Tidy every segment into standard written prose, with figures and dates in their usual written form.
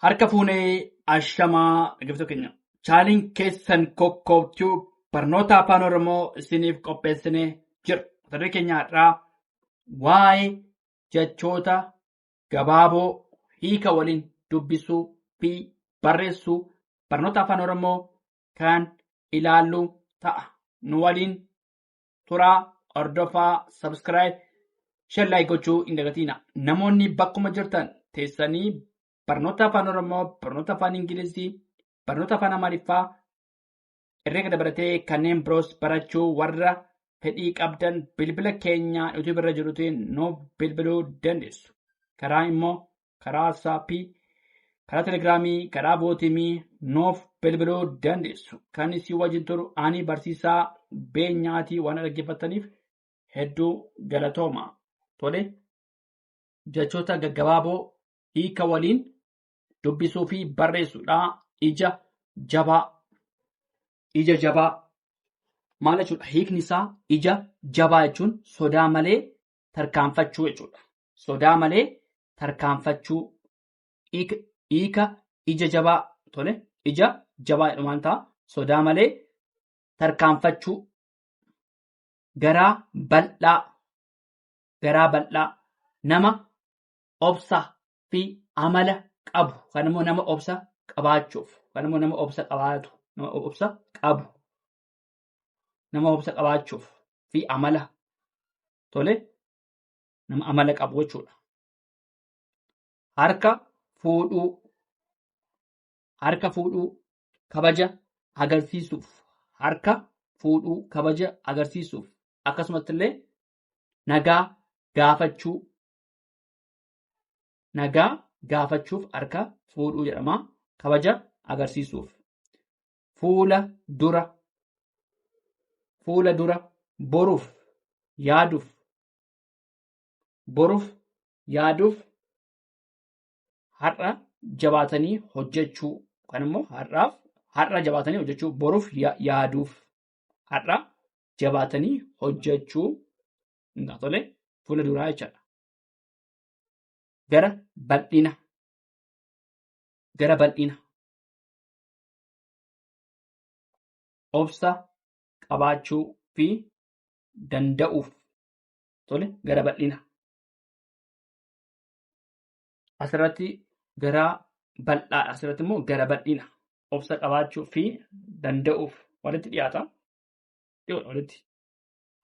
Harka fuunee ashamaa dhaggeeffattoota keenya. Chaaliin keessan kokkoobtuu barnoota afaan Oromoo isiniif qopheessinee jira. Mata dureen keenya har'aa waa'ee jechoota gabaaboo hiika waliin dubbisuu fi barreessuu barnoota afaan Oromoo kan ilaallu ta'a. Nu waliin turaa, hordofaa, sabskiraayib, sheerlaayik gochuu hin dagatinaa. Namoonni bakkuma jirtan teessanii barnoota afaan Oromoo, barnoota afaan Ingilizii, barnoota afaan Amaariffaa, herreega dabalatee kanneen biroos barachuu warra fedhii qabdan bilbila keenya YouTube irra jirutiin nuuf bilbiluu dandeessu. Karaa immoo karaa WhatsAppii, karaa Telegiraamii, karaa Vootimii nuuf bilbiluu dandeessu. Kan isin wajjin turu ani barsiisaa beenyaatii waan dhaggeeffataniif hedduu galatooma. Tole, jechoota gaggabaaboo hiika waliin dubbisuu fi barreessuudha. Ija jabaa maal jechuudha? Hiikni isaa ija jabaa jechuun sodaa malee tarkaanfachuu jechuudha. Sodaa malee tarkaanfachuu hiika ija jabaa. Tole, ija jabaa jedhamaan ta'a. Sodaa malee tarkaanfachuu. Garaa bal'aa nama obsa fi amala qabu. Kan immoo nama obsa qabaachuuf, kan immoo nama obsa qabaatu, nama obsa qabu, nama obsa qabaachuuf fi amala. Tole, nama amala qabu jechuudha. Harka fuudhuu kabaja agarsiisuuf. Harka fuudhuu kabaja agarsiisuuf. Akkasumas illee nagaa gaafachuuf harka fuudhuu jedhama. Kabaja agarsiisuuf. Fuula dura boruuf yaaduuf. Har'a jabaatanii hojjechuu. Kan immoo har'a jabaatanii hojjechuu. Boruuf yaaduuf. Har'a jabaatanii hojjechuu. Tole, fuula duraa jechaadha. Gara bal'ina. Obsa qabaachuu fi danda'uuf. Tole, gara bal'ina. Asirratti garaa bal'aa, asirratti immoo gara bal'ina. Obsa qabaachuu fi danda'uuf walitti dhiyaata. Walitti.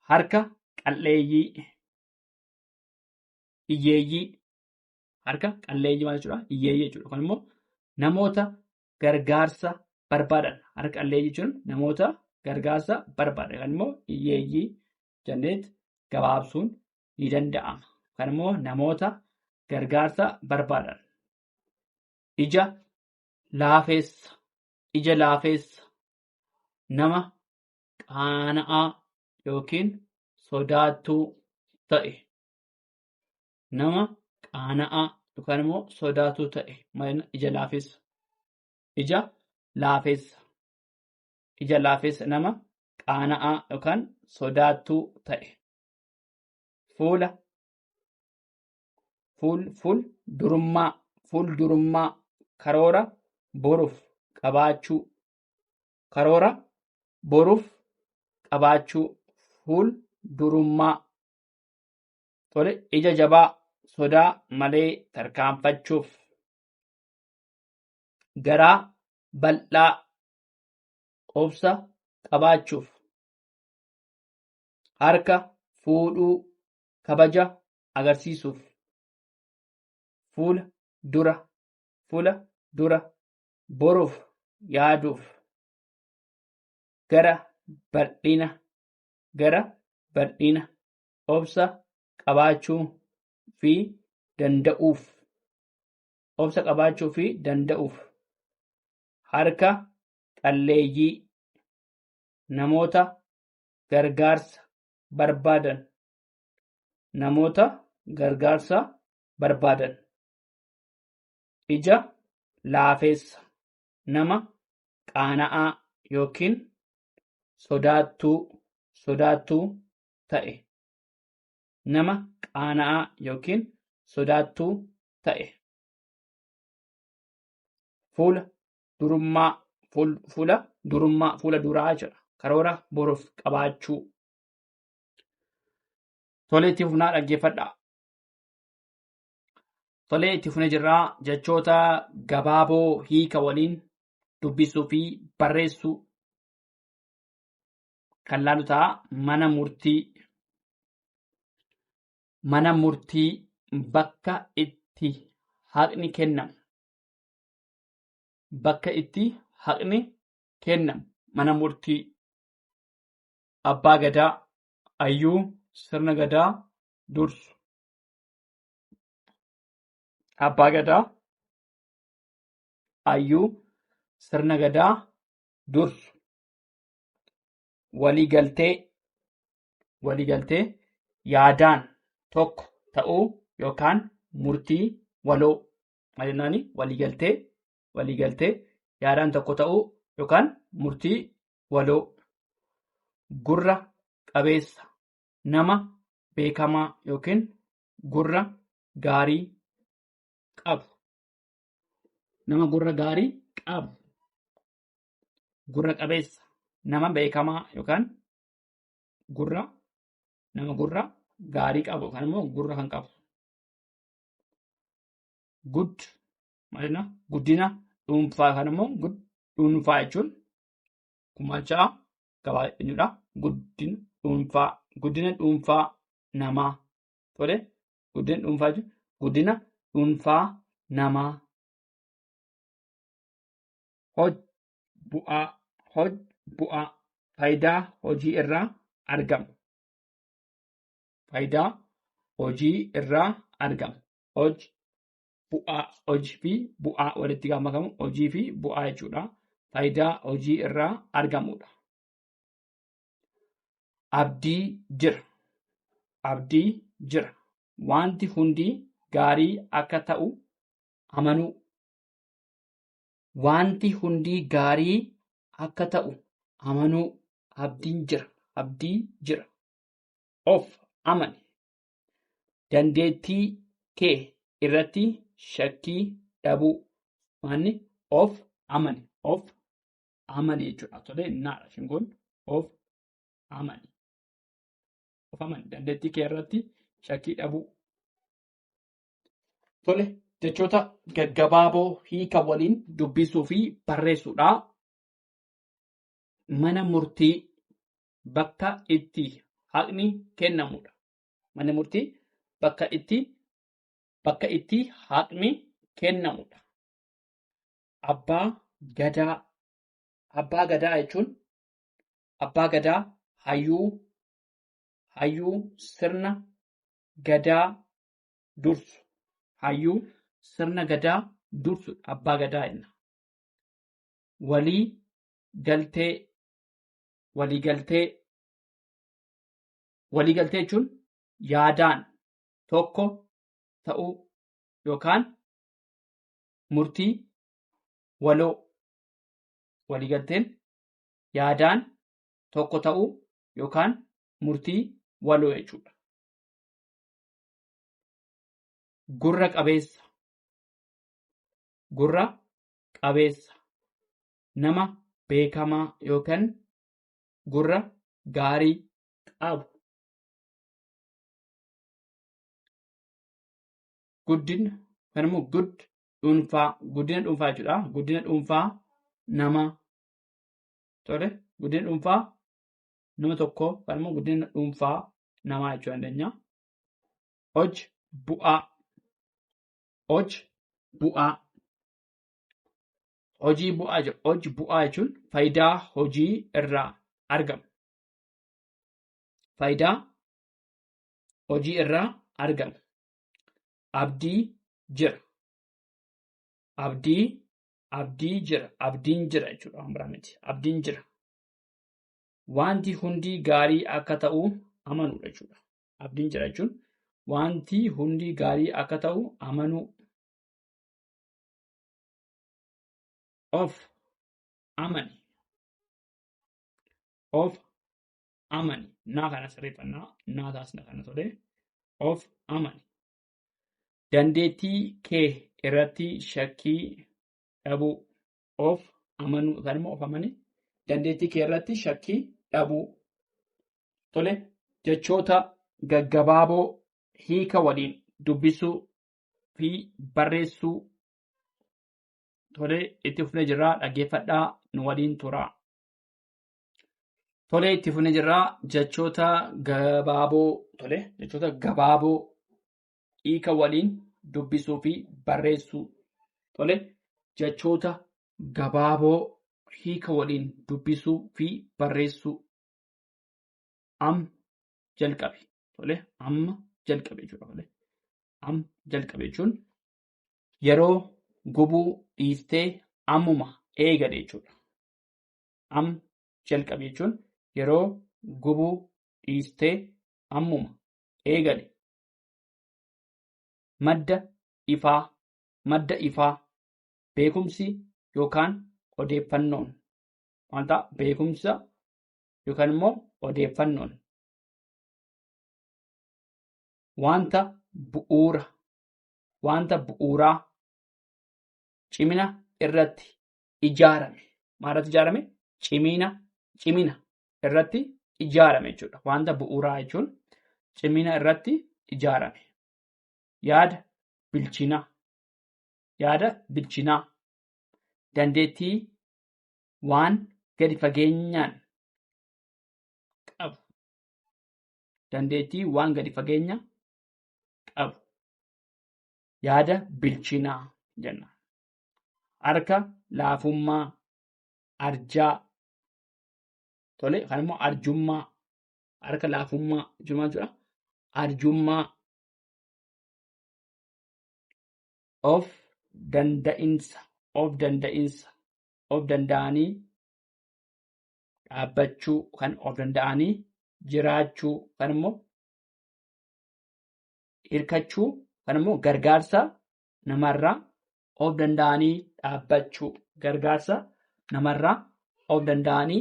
Harka qalleeyyii, hiyyeeyyii. Harka qalleeyyii maal jechuudha? Hiyyeeyyii jechuudha. Kun immoo namoota gargaarsa barbaadan. Harka qalleeyyii jechuun namoota gargaarsa barbaadan. Kan immoo hiyyeeyyii jenneet gabaabsuun ni danda'ama. Kan immoo namoota gargaarsa barbaadan. Ija laafeessa. Nama qaana'aa yookiin sodaattuu ta'e. Nama qaana'aa yookaan immoo sodaattuu ta'e. Ija laafeessa. Ija laafeessa nama qaana'aa yookaan sodaattuu ta'e. Fuuldurummaa. Karoora boruuf qabaachuu. Fuuldurummaa. Tole, ija jabaa sodaa malee tarkaanfachuuf. Garaa bal'aa obsa qabaachuuf. Harka fuudhuu kabaja agarsiisuuf. Fuula dura boruuf yaaduuf. Gara bal'ina obsa qabaachuu fi danda'uuf. Harka qalleeyyii namoota gargaarsa barbaadan. Ija laafeessa nama qaana'aa yookiin sodaattuu ta'e. Nama qaana'aa yookiin sodaattuu ta'e. fuula duraa jedha. Karoora boruuf qabaachuu. Tolee, itti fufnaa dhaggeeffadhaa. Tolee, itti fufnee jirraa jechoota gabaaboo hiika waliin dubbisuu fi barreessuu kan laalu ta'a. Mana murtii bakka itti haqni kennamu. Bakka itti haqni kennamu. Mana murtii. Abbaa gadaa, hayyuu, sirna gadaa dursu. Abbaa gadaa, hayyuu, sirna gadaa dursu. Waliigaltee yaadaan tokko ta'uu yookaan murtii waloo. Maal jennaani? Waliigaltee yaadaan tokko ta'uu yookaan murtii waloo. Gurra qabeessa, nama beekamaa yookiin gurra gaarii qabu. Nama gurra gaarii qabu. Gurra qabeessa, nama beekamaa yookaan nama gurra gaarii qabu yookaan immoo gurra kan qabu. Guddina dhuunfaa yookaan immoo dhuunfaa jechuun gumaacha gabaa jechuudha. Guddina dhuunfaa namaa. Tole, guddina dhuunfaa jechuun guddina dhuunfaa namaa. Bu'aa faayidaa hojii irraa argamu. Faayidaa hojii irraa argamu. Hojii fi bu'aa walitti gaafa makamu hojii fi bu'aa jechuudha. Faayidaa hojii irraa argamudha. Abdii jira. Wanti hundi gaarii akka ta'u amanuu. Wanti hundi gaarii akka ta'u amanuu. Abdii jira. Of amani. Dandeettii kee irratti shakkii dhabuu. Manni of amani. Of amani jechuudha. Tolee, naadha shingoon of amani. Of amani. Dandeettii kee irratti shakkii dhabuu. Tole, jechoota gaggabaaboo hiika waliin dubbisuu fi barreessuudha. Mana murtii bakka itti haqni kennamudha. Mana murtii bakka itti haqni kennamudha. Abbaa gadaa jechuun abbaa gadaa hayyuu sirna gadaa dursu. Hayyuu sirna gadaa dursu abbaa gadaa jenna. Waliigaltee jechuun yaadaan tokko ta'uu yookaan murtii waloo. Waliigalteen yaadaan tokko ta'uu yookaan murtii waloo jechuudha. Gurra qabeessa, nama beekamaa yookaan gurra gaarii qabu. Guddina dhuunfaa jechuudha. Guddina dhuunfaa namaa. Tole, guddina dhuunfaa nama tokkoo yookaan immoo guddina dhuunfaa namaa jechuu dandeenya. Bu'aa. Hojii bu'aa jechuun faayidaa hojii irraa argamu. Faayidaa hojii irraa argamu. Abdii jira. Abdiin jira jechuudha. Abdiin jira. Wanti hundi gaarii akka ta'u amanuudha jechuudha. Abdiin jira jechuun wanti hundi gaarii akka ta'u amanuu. Of amani. Naa kana sirreeffannaa. Naa taasisna kana tolee. Of amani. Dandeettii kee irratti shakkii dhabuu. of amanuu yookaan immoo of amanii dandeettii kee irratti shakkii dhabuu. Tole jechoota gaggabaaboo hiika waliin dubbisuu fi barreessuu. Tole itti fufnee jirraa dhaggeeffadhaa nu waliin turaa. Tole itti fufnee jirraa jechoota gabaaboo. Tole jechoota gabaaboo hiika waliin dubbisuu fi barreessuu. Tole jechoota gabaaboo hiika waliin dubbisuu fi barreessuu. Am jalqabe. Tole amma jalqabe jechuudha. Tole am jalqabe jechuun yeroo gubuu dhiistee ammuma eegale jechuudha. Am jalqabe jechuun yeroo gubuu dhiistee ammuma eegale. Madda ifaa beekumsi yookaan odeeffannoon. Wanta beekumsa yookaan immoo odeeffannoon. Wanta bu'uuraa cimina irratti ijaarame. Maalirratti ijaarame? Cimina irratti ijaarame jechuudha. Wanta bu'uuraa jechuun cimina irratti ijaarame. Yaada bilchinaa. Dandeettii waan gadi fageenyaan qabu. Dandeettii waan gadi fageenya qabu. Yaada bilchinaa jenna. Harka laafummaa, arjaa. Tole kan immoo arjummaa. Harka laafummaa jechuun maal jechuudha? Arjummaa. Of danda'insa. Of danda'anii dhaabbachuu kan of danda'anii jiraachuu kan immoo hirkachuu kan immoo gargaarsa namarraa of danda'anii dhaabbachuu. Gargaarsa namarraa of danda'anii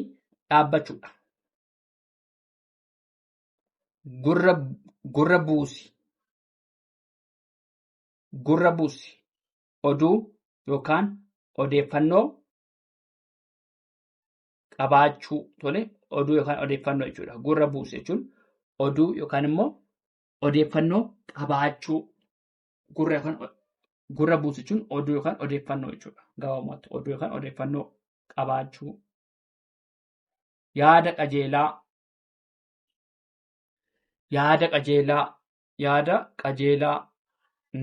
dhaabbachuudha. Gurra buusi. Oduu yookaan odeeffannoo qabaachuu. Tole oduu yookaan odeeffannoo jechuudha. Gurra buusi jechuun oduu yookaan immoo odeeffannoo qabaachuu. Gurra buusi jechuun oduu yookaan odeeffannoo jechuudha. Gabaabumatti oduu yookaan odeeffannoo qabaachuu. Yaada qajeelaa.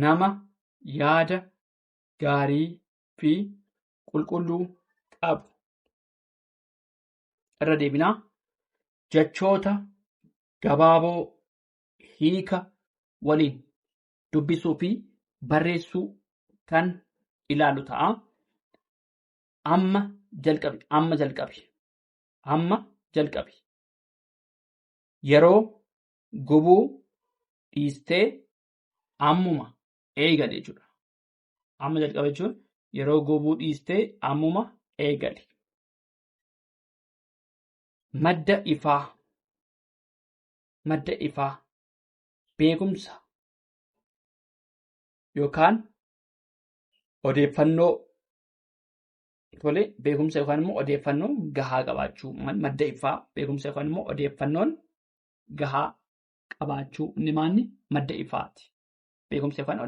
Nama yaada gaarii fi qulqulluu qabu. Irra deebinaa. Jechoota gabaaboo hiika waliin dubbisuu fi barreessuu kan ilaalu ta'a. Amma jalqabe. Yeroo gubuu dhiistee ammuma eegale jechuudha. Amma jalqabe jechuun yeroo gubuu dhiistee ammuma eegale. Madda ifaa beekumsa yookaan odeeffannoo. Tole beekumsa yookaan immoo odeeffannoo gahaa qabaachuu. Madda ifaa beekumsa yookaan immoo odeeffannoon gahaa qabaachuu. Inni maanni madda ifaati. Beekumsa yookaan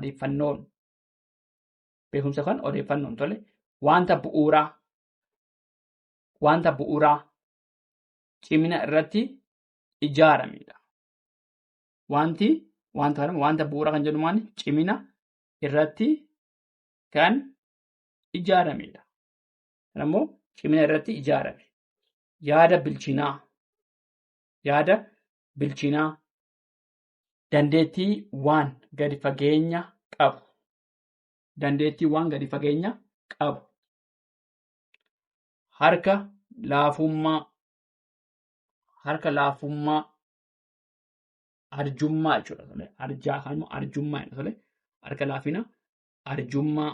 odeeffannoon. Tole wanta bu'uuraa cimina irratti ijaaramedha. Wanta bu'uuraa kan jennu maanni cimina irratti kan ijaaramedha. Kanammoo cimina irratti ijaarame. Yaada bilchinaa. Dandeettii waan gadi fageenya qabu. Harka laafummaa. Arjummaa jechuudha. Arjaa kan immoo arjummaa jedha. Harka laafina arjummaa.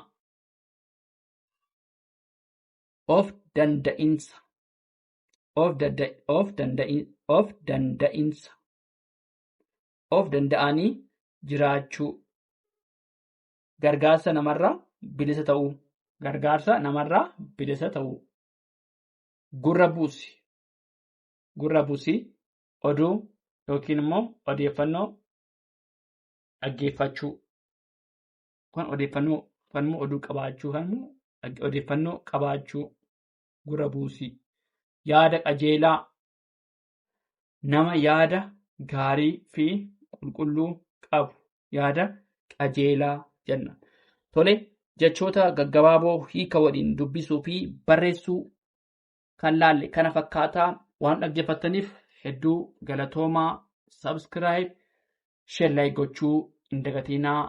Of danda'insa. Of danda'anii jiraachuu. Gargaarsa namarraa bilisa ta'uu. gargaarsa namarraa bilisa ta'uu. Gurra buusii oduu yookiin immoo odeeffannoo dhaggeeffachuu. Kun odeeffannoo oduu qabaachuu odeeffannoo qabaachuu gurra buusii. Yaada qajeelaa nama yaada gaarii fi qulqulluu qabu yaada qajeelaa jenna. Tole jechoota gaggabaaboo hiika waliin dubbisuu fi barreessuu kan laalle kana fakkaataa waan dhaggeeffattaniif hedduu galatoomaa. Subscribe, share, like gochuu hin dagatinaa.